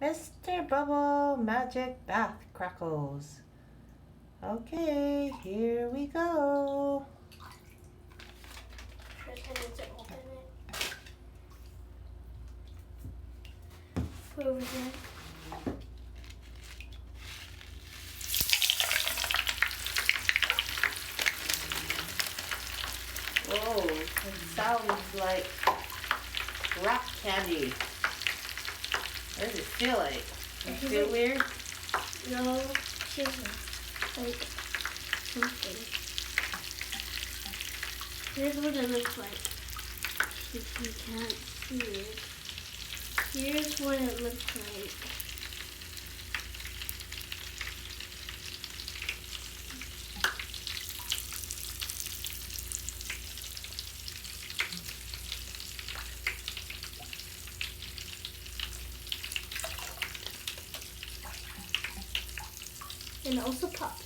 Mr. Bubble Magic Bath Crackles. Okay, here we go. First I need to open it. Put it over there. Whoa, it sounds like rock candy. What does it feel like? Does it feel weird? No, she's like something. Here's what it looks like. If you can't see it. Here's what it looks like. And also pops.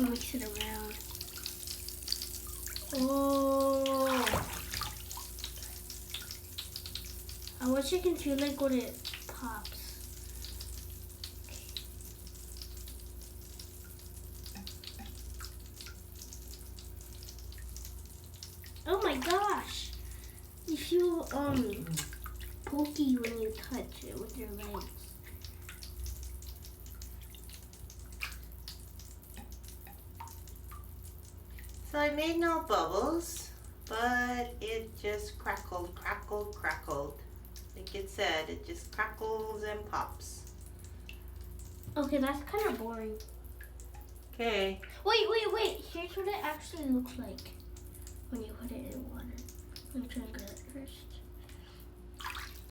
Mix it around. Oh! I wish you can feel like when it pops. Oh my gosh! You feel pokey when you touch it with your legs. So I made no bubbles, but it just crackled, crackled, crackled. Like it said, it just crackles and pops. Okay, that's kind of boring. Okay. Wait. Here's what it actually looks like when you put it in water. Let me try and grab